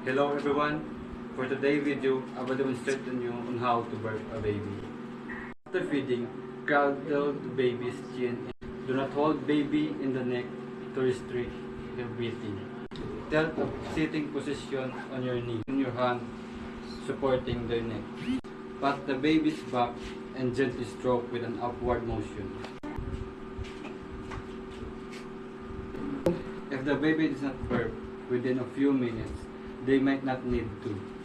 Hello everyone! For today's video, I will demonstrate to you on how to burp a baby. After feeding, cradle the baby's chin. Do not hold baby in the neck to restrict their breathing. Tell a sitting position on your knee, in your hand supporting their neck. Pat the baby's back and gently stroke with an upward motion. If the baby does not burp within a few minutes, they might not need to.